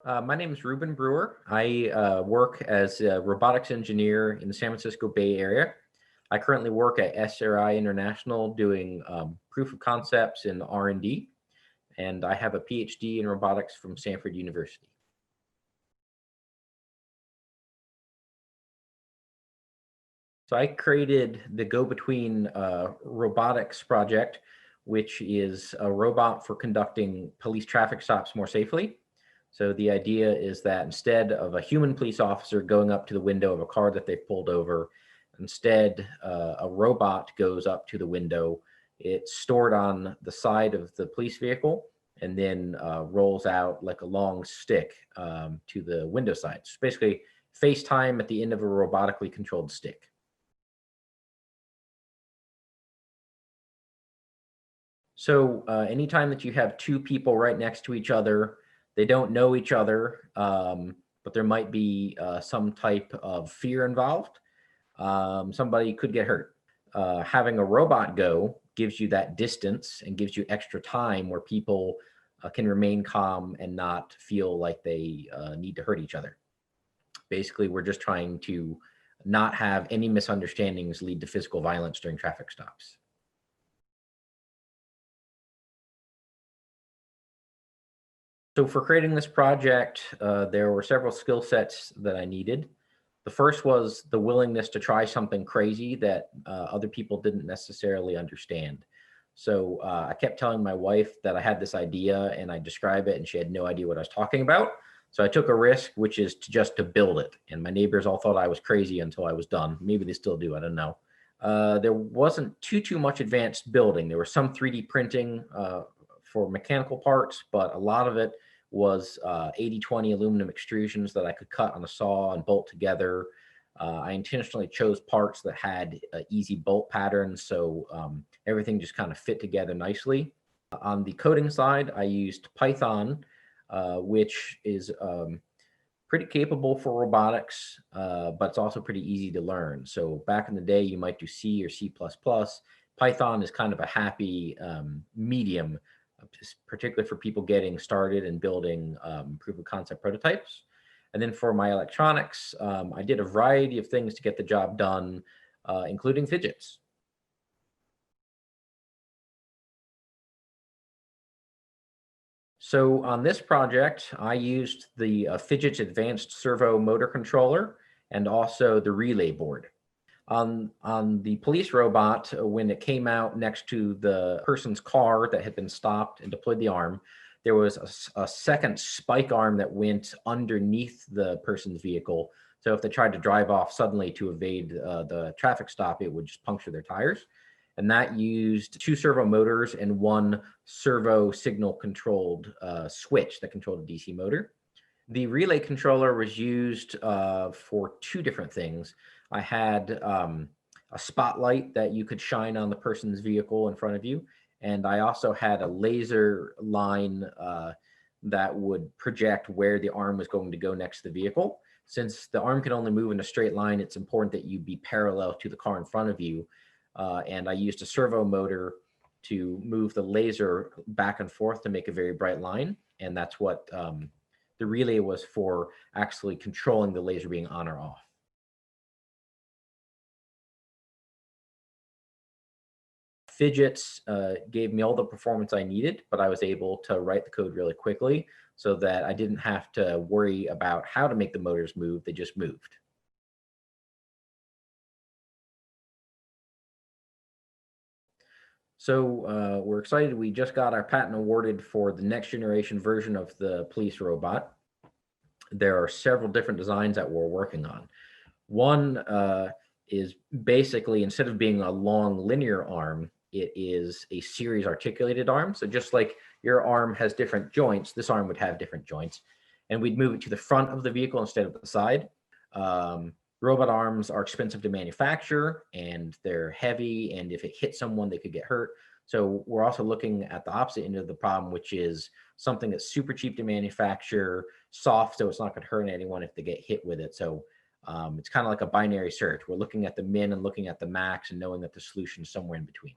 My name is Reuben Brewer. I work as a robotics engineer in the San Francisco Bay Area. I currently work at SRI International doing proof of concepts in R&D, and I have a PhD in robotics from Stanford University. So I created the go-between robotics project, which is a robot for conducting police traffic stops more safely. So the idea is that instead of a human police officer going up to the window of a car that they've pulled over, instead a robot goes up to the window. It's stored on the side of the police vehicle and then rolls out like a long stick to the window side. So basically FaceTime at the end of a robotically controlled stick. So anytime that you have two people right next to each other, they don't know each other, but there might be some type of fear involved. Somebody could get hurt. Having a robot go gives you that distance and gives you extra time where people can remain calm and not feel like they need to hurt each other. Basically, we're just trying to not have any misunderstandings lead to physical violence during traffic stops. So for creating this project, there were several skill sets that I needed. The first was the willingness to try something crazy that other people didn't necessarily understand. So I kept telling my wife that I had this idea and I describe it and she had no idea what I was talking about. So I took a risk, which is just to build it. And my neighbors all thought I was crazy until I was done. Maybe they still do, I don't know. There wasn't too much advanced building. There was some 3D printing for mechanical parts, but a lot of it was 80-20 aluminum extrusions that I could cut on a saw and bolt together. I intentionally chose parts that had easy bolt patterns, so everything just kind of fit together nicely. On the coding side, I used Python, which is pretty capable for robotics, but it's also pretty easy to learn. So back in the day, you might do C or C++. Python is kind of a happy medium, particularly for people getting started and building proof of concept prototypes. And then for my electronics, I did a variety of things to get the job done, including Phidgets. So on this project, I used the Phidgets advanced servo motor controller and also the relay board. On the police robot, when it came out next to the person's car that had been stopped and deployed the arm, there was a second spike arm that went underneath the person's vehicle. So if they tried to drive off suddenly to evade the traffic stop, it would just puncture their tires. And that used 2 servo motors and 1 servo signal controlled switch that controlled a DC motor. The relay controller was used for 2 different things. I had a spotlight that you could shine on the person's vehicle in front of you. And I also had a laser line that would project where the arm was going to go next to the vehicle. Since the arm can only move in a straight line, it's important that you be parallel to the car in front of you. And I used a servo motor to move the laser back and forth to make a very bright line. And that's what the relay was for, actually controlling the laser being on or off. Phidgets gave me all the performance I needed, but I was able to write the code really quickly so that I didn't have to worry about how to make the motors move. They just moved. So we're excited. We just got our patent awarded for the next generation version of the police robot. There are several different designs that we're working on. One is basically, instead of being a long linear arm, it is a series articulated arm. So just like your arm has different joints, this arm would have different joints. And we'd move it to the front of the vehicle instead of the side. Robot arms are expensive to manufacture and they're heavy. And if it hits someone, they could get hurt. So we're also looking at the opposite end of the problem, which is something that's super cheap to manufacture, soft, so it's not going to hurt anyone if they get hit with it. So it's kind of like a binary search. We're looking at the min and looking at the max and knowing that the solution is somewhere in between.